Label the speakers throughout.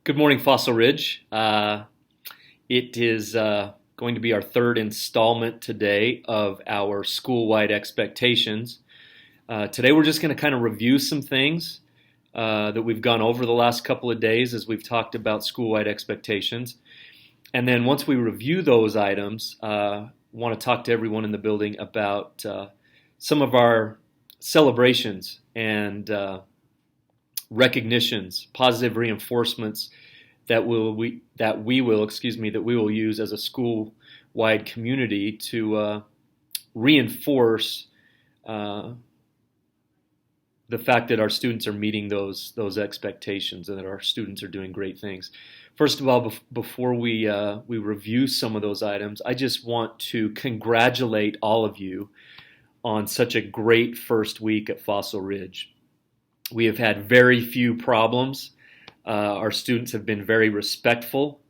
Speaker 1: Good morning, Fossil Ridge. It is going to be our third installment today of our school-wide expectations. Today we're just going to kind of review some things that we've gone over the last couple of days as we've talked about school-wide expectations. And then once we review those items, want to talk to everyone in the building about some of our celebrations and recognitions, positive reinforcements that we will use as a school-wide community to reinforce the fact that our students are meeting those expectations and that our students are doing great things. First of all, before we review some of those items, I just want to congratulate all of you on such a great first week at Fossil Ridge. We have had very few problems. Our students have been very respectful.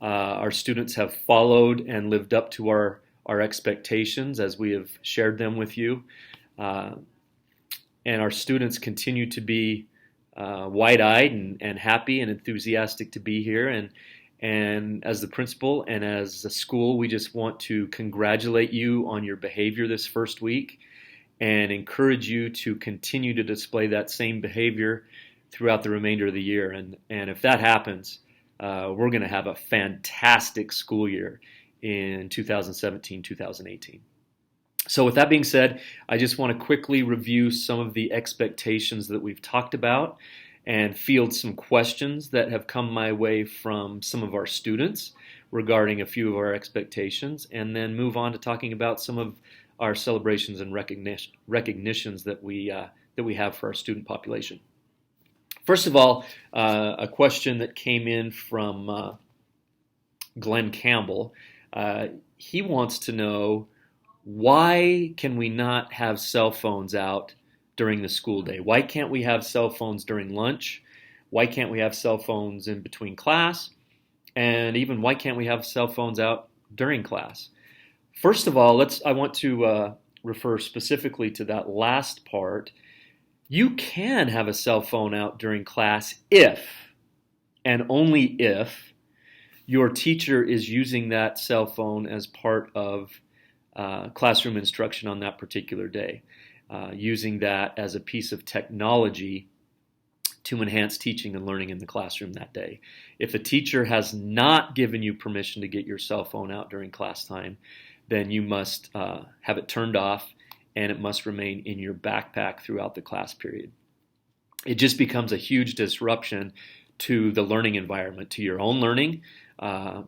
Speaker 1: Our students have followed and lived up to our expectations as we have shared them with you. And our students continue to be wide-eyed and happy and enthusiastic to be here. And as the principal and as a school, we just want to congratulate you on your behavior this first week and encourage you to continue to display that same behavior throughout the remainder of the year. And if that happens, we're going to have a fantastic school year in 2017-2018. So with that being said, I just want to quickly review some of the expectations that we've talked about and field some questions that have come my way from some of our students regarding a few of our expectations, and then move on to talking about some of our celebrations and recognitions that we have for our student population. First of all, a question that came in from Glenn Campbell. He wants to know, why can we not have cell phones out during the school day? Why can't we have cell phones during lunch? Why can't we have cell phones in between class? And even why can't we have cell phones out during class? First of all, I want to refer specifically to that last part. You can have a cell phone out during class if, and only if, your teacher is using that cell phone as part of classroom instruction on that particular day, using that as a piece of technology to enhance teaching and learning in the classroom that day. If a teacher has not given you permission to get your cell phone out during class time, then you must have it turned off, and it must remain in your backpack throughout the class period. It just becomes a huge disruption to the learning environment, to your own learning,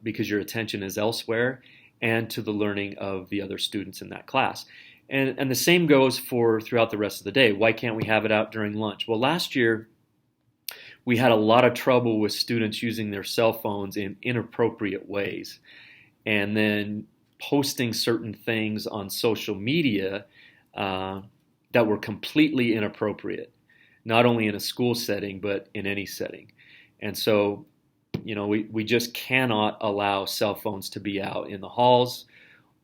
Speaker 1: because your attention is elsewhere, and to the learning of the other students in that class. And the same goes for throughout the rest of the day. Why can't we have it out during lunch? Well, last year, we had a lot of trouble with students using their cell phones in inappropriate ways, and then posting certain things on social media that were completely inappropriate, not only in a school setting, but in any setting. And so, we just cannot allow cell phones to be out in the halls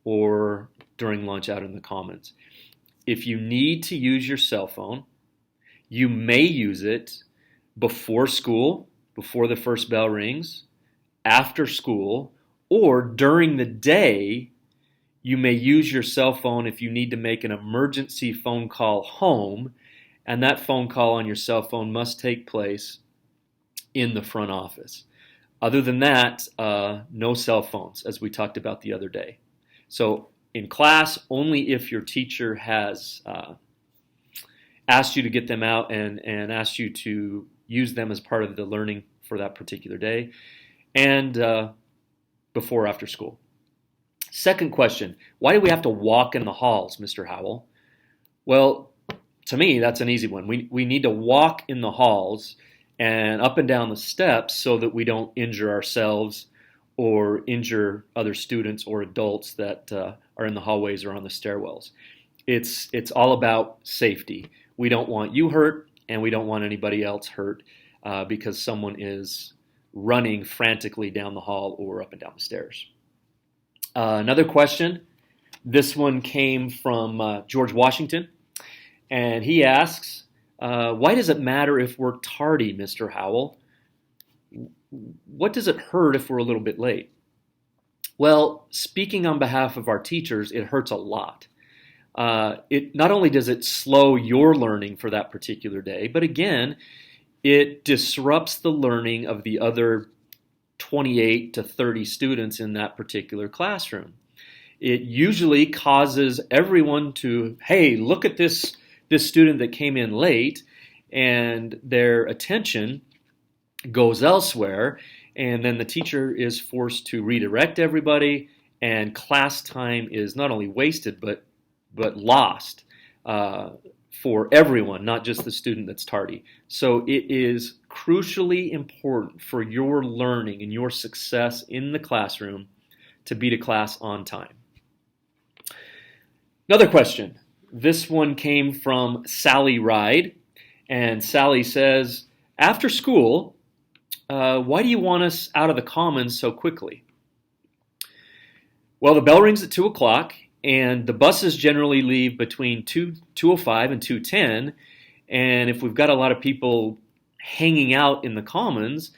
Speaker 1: or during lunch out in the commons. If you need to use your cell phone, you may use it before school, before the first bell rings, after school, or during the day. You may use your cell phone if you need to make an emergency phone call home, and that phone call on your cell phone must take place in the front office. Other than that, no cell phones, as we talked about the other day. So in class, only if your teacher has asked you to get them out and asked you to use them as part of the learning for that particular day, and before or after school. Second question, why do we have to walk in the halls, Mr. Howell? Well, to me, that's an easy one. We need to walk in the halls and up and down the steps so that we don't injure ourselves or injure other students or adults that are in the hallways or on the stairwells. It's all about safety. We don't want you hurt, and we don't want anybody else hurt because someone is running frantically down the hall or up and down the stairs. Another question. This one came from George Washington, and he asks, why does it matter if we're tardy, Mr. Howell? What does it hurt if we're a little bit late? Well, speaking on behalf of our teachers, it hurts a lot. It not only does it slow your learning for that particular day, but again, it disrupts the learning of the other 28 to 30 students in that particular classroom. It usually causes everyone to, hey, look at this student that came in late, and their attention goes elsewhere, and then the teacher is forced to redirect everybody, and class time is not only wasted but lost for everyone, not just the student that's tardy. So it is crucially important for your learning and your success in the classroom to be to class on time. Another question. This one came from Sally Ride, and Sally says, after school, why do you want us out of the commons so quickly? Well, the bell rings at 2 o'clock, and the buses generally leave between 2:05 and 2:10, and if we've got a lot of people hanging out in the commons,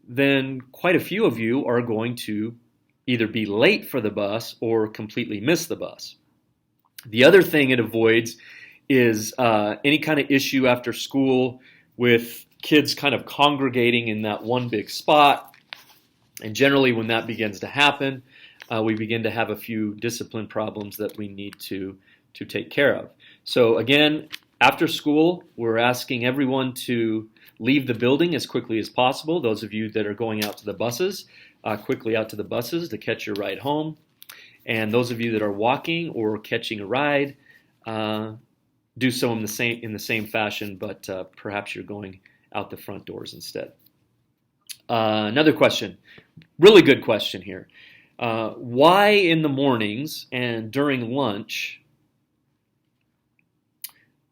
Speaker 1: then quite a few of you are going to either be late for the bus or completely miss the bus. The other thing it avoids is any kind of issue after school with kids kind of congregating in that one big spot. And generally when that begins to happen, we begin to have a few discipline problems that we need to take care of. So again, after school, we're asking everyone to leave the building as quickly as possible. Those of you that are going out to the buses, quickly out to the buses to catch your ride home. And those of you that are walking or catching a ride, do so in the same fashion, but perhaps you're going out the front doors instead. Another question, really good question here. Why in the mornings and during lunch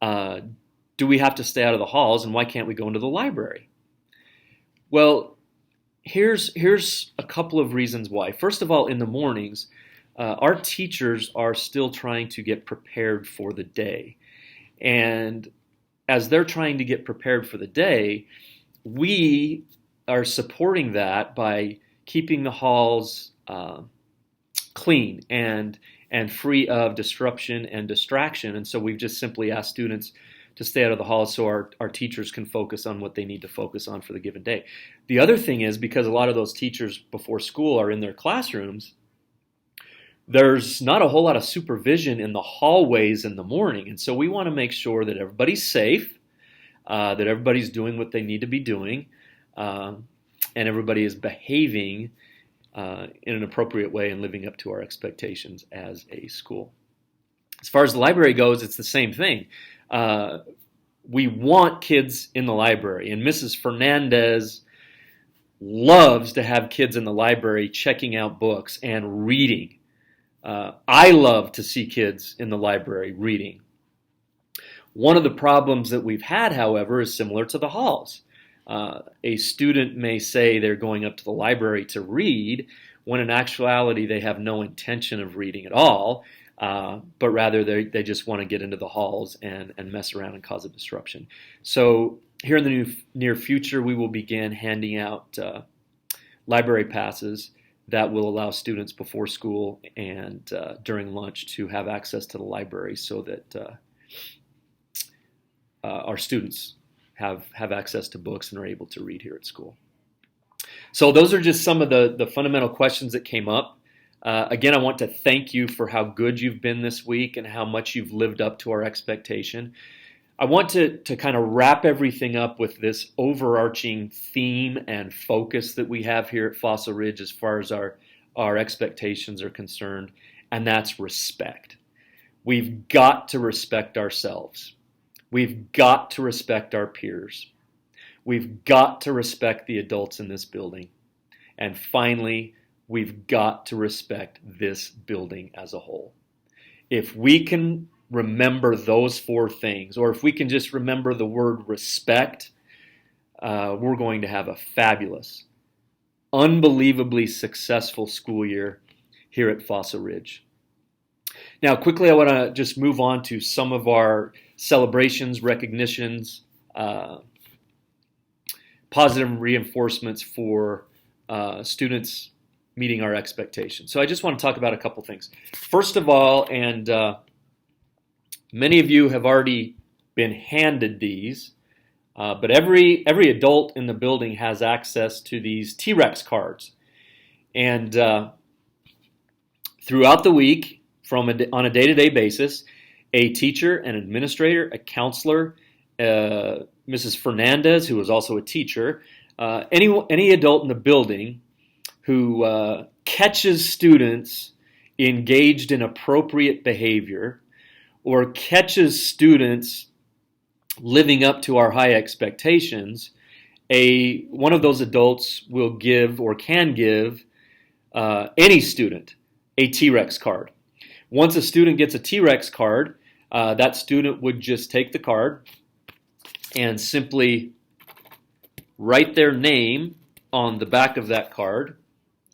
Speaker 1: do we have to stay out of the halls, and why can't we go into the library? Well, here's a couple of reasons why. First of all, in the mornings, our teachers are still trying to get prepared for the day. And as they're trying to get prepared for the day, we are supporting that by keeping the halls clean and free of disruption and distraction. And so we've just simply asked students to stay out of the halls so our teachers can focus on what they need to focus on for the given day. The other thing is, because a lot of those teachers before school are in their classrooms, there's not a whole lot of supervision in the hallways in the morning. And so we want to make sure that everybody's safe, that everybody's doing what they need to be doing, and everybody is behaving in an appropriate way and living up to our expectations as a school. As far as the library goes, it's the same thing. We want kids in the library, and Mrs. Fernandez loves to have kids in the library checking out books and reading. I love to see kids in the library reading. One of the problems that we've had, however, is similar to the halls. A student may say they're going up to the library to read, when in actuality they have no intention of reading at all, but rather they just want to get into the halls and mess around and cause a disruption. So here in the near future, we will begin handing out library passes that will allow students before school and during lunch to have access to the library, so that our students have access to books and are able to read here at school. So those are just some of the fundamental questions that came up. Again, I want to thank you for how good you've been this week and how much you've lived up to our expectation. I want to kind of wrap everything up with this overarching theme and focus that we have here at Fossil Ridge as far as our expectations are concerned, and that's respect. We've got to respect ourselves. We've got to respect our peers. We've got to respect the adults in this building. And finally, we've got to respect this building as a whole. If we can remember those four things, or if we can just remember the word respect, we're going to have a fabulous, unbelievably successful school year here at Fossil Ridge. Now, quickly, I want to just move on to some of our celebrations, recognitions, positive reinforcements for students meeting our expectations. So I just want to talk about a couple things. First of all, and many of you have already been handed these, but every adult in the building has access to these T-Rex cards. And throughout the week, on a day-to-day basis, a teacher, an administrator, a counselor, Mrs. Fernandez, who was also a teacher, any adult in the building who catches students engaged in appropriate behavior or catches students living up to our high expectations, one of those adults will give or can give any student a T-Rex card. Once a student gets a T-Rex card, that student would just take the card and simply write their name on the back of that card,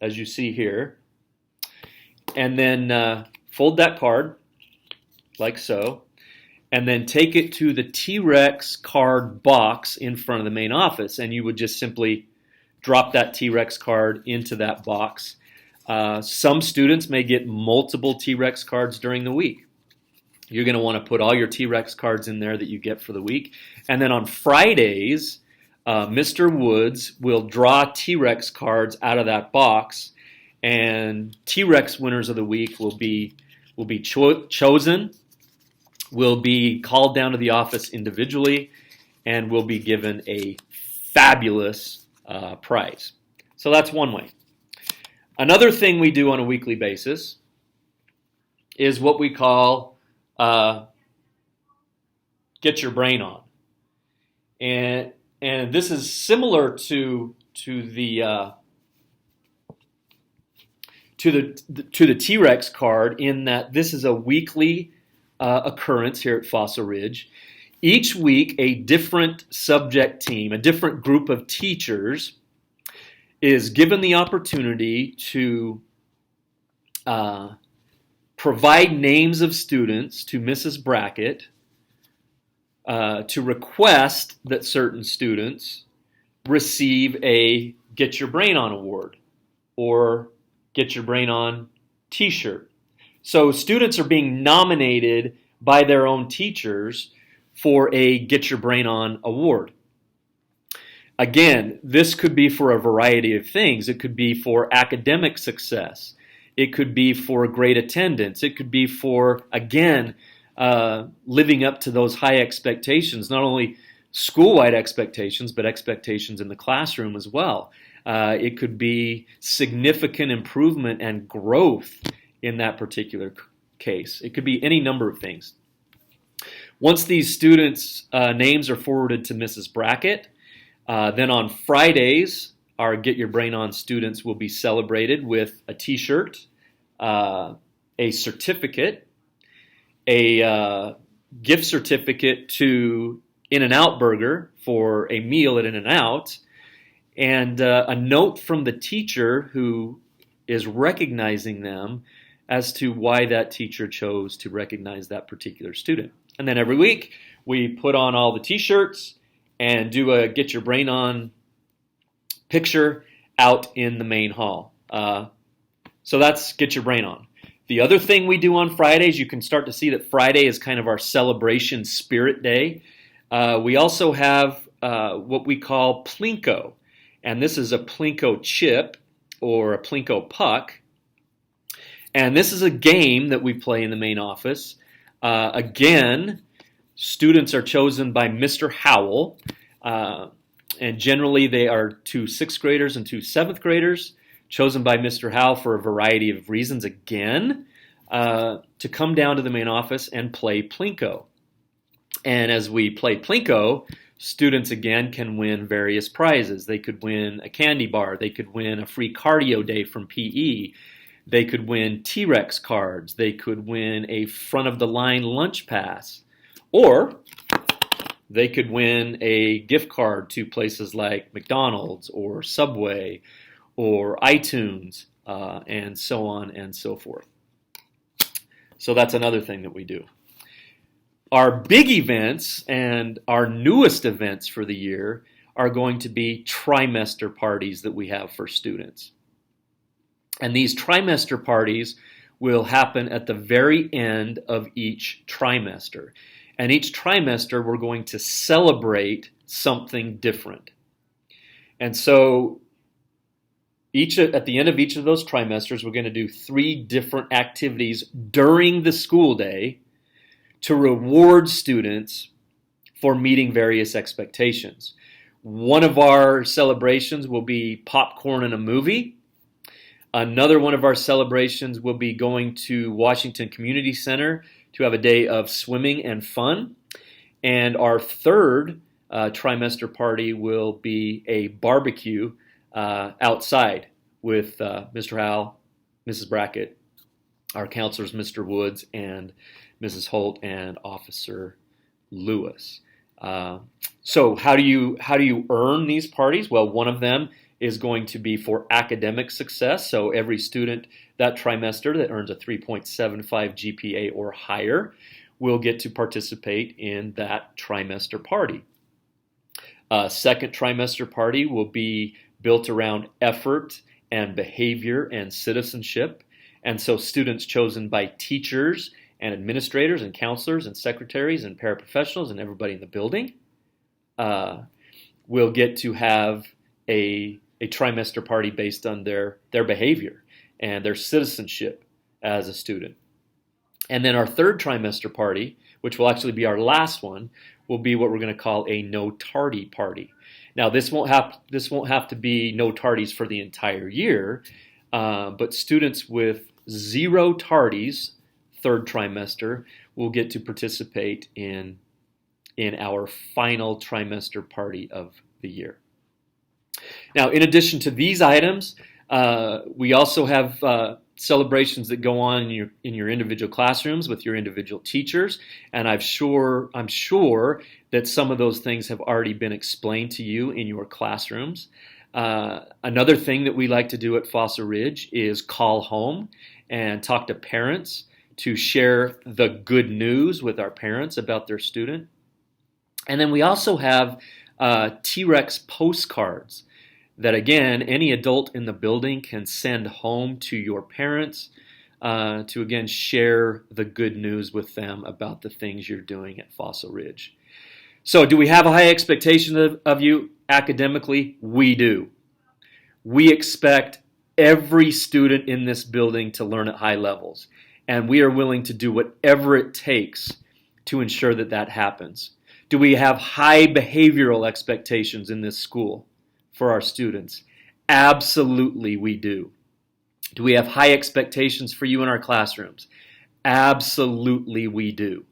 Speaker 1: as you see here, and then fold that card like so, and then take it to the T-Rex card box in front of the main office, and you would just simply drop that T-Rex card into that box. Some students may get multiple T-Rex cards during the week. You're going to want to put all your T-Rex cards in there that you get for the week. And then on Fridays, Mr. Woods will draw T-Rex cards out of that box, and T-Rex winners of the week will be chosen, will be called down to the office individually, and will be given a fabulous prize. So that's one way. Another thing we do on a weekly basis is what we call get your brain on, and this is similar to the T-Rex card in that this is a weekly occurrence here at Fossil Ridge. Each week, a different subject team, a different group of teachers, is given the opportunity to provide names of students to Mrs. Brackett to request that certain students receive a Get Your Brain On award or Get Your Brain On t-shirt. So students are being nominated by their own teachers for a Get Your Brain On award. Again, this could be for a variety of things. It could be for academic success. It could be for great attendance. It could be for, again, living up to those high expectations, not only school-wide expectations, but expectations in the classroom as well. It could be significant improvement and growth in that particular case. It could be any number of things. Once these students' names are forwarded to Mrs. Brackett, then on Fridays, our Get Your Brain On students will be celebrated with a t-shirt, a certificate, a gift certificate to In-N-Out Burger for a meal at In-N-Out, and a note from the teacher who is recognizing them as to why that teacher chose to recognize that particular student. And then every week, we put on all the t-shirts and do a Get Your Brain On picture out in the main hall. So that's Get Your Brain On. The other thing we do on Fridays, you can start to see that Friday is kind of our celebration spirit day. We also have what we call Plinko, and this is a Plinko chip or a Plinko puck. And this is a game that we play in the main office. Again, students are chosen by Mr. Howell, and generally they are 2 6th graders and 2 7th graders, chosen by Mr. Howell for a variety of reasons, again, to come down to the main office and play Plinko. And as we play Plinko, students again can win various prizes. They could win a candy bar, they could win a free cardio day from PE, they could win T-Rex cards, they could win a front-of-the-line lunch pass, or they could win a gift card to places like McDonald's or Subway or iTunes, and so on and so forth. So that's another thing that we do. Our big events and our newest events for the year are going to be trimester parties that we have for students. And these trimester parties will happen at the very end of each trimester. And each trimester, we're going to celebrate something different. And so at the end of each of those trimesters, we're going to do 3 different activities during the school day to reward students for meeting various expectations. One of our celebrations will be popcorn and a movie. Another one of our celebrations will be going to Washington Community Center to have a day of swimming and fun. And our third trimester party will be a barbecue outside with Mr. Howell, Mrs. Brackett, our counselors, Mr. Woods and Mrs. Holt, and Officer Lewis. So how do you earn these parties? Well, one of them is going to be for academic success. So every student that trimester that earns a 3.75 GPA or higher will get to participate in that trimester party. Second trimester party will be built around effort and behavior and citizenship. And so students chosen by teachers and administrators and counselors and secretaries and paraprofessionals and everybody in the building will get to have a trimester party based on their behavior and their citizenship as a student. And then our third trimester party, which will actually be our last one, will be what we're going to call a no tardy party. Now, this won't have to be no tardies for the entire year, but students with 0 tardies, third trimester, will get to participate in our final trimester party of the year. Now, in addition to these items, we also have celebrations that go on in your individual classrooms with your individual teachers, and I'm sure that some of those things have already been explained to you in your classrooms. Another thing that we like to do at Fossil Ridge is call home and talk to parents to share the good news with our parents about their student. And then we also have T-Rex postcards that, again, any adult in the building can send home to your parents to, again, share the good news with them about the things you're doing at Fossil Ridge. So do we have a high expectation of you academically? We do. We expect every student in this building to learn at high levels, and we are willing to do whatever it takes to ensure that that happens. Do we have high behavioral expectations in this school for our students? Absolutely, we do. Do we have high expectations for you in our classrooms? Absolutely, we do.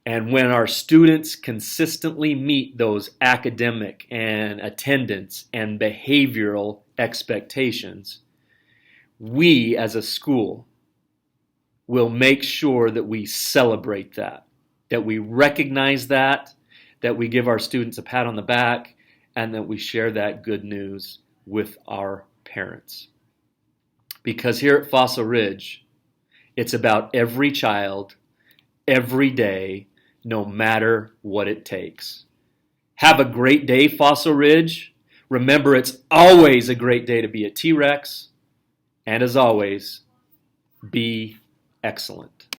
Speaker 1: And when our students consistently meet those academic and attendance and behavioral expectations, we as a school will make sure that we celebrate that we recognize that we give our students a pat on the back, and that we share that good news with our parents. Because here at Fossil Ridge, it's about every child, every day, no matter what it takes. Have a great day, Fossil Ridge. Remember, it's always a great day to be a T-Rex. And as always, be excellent.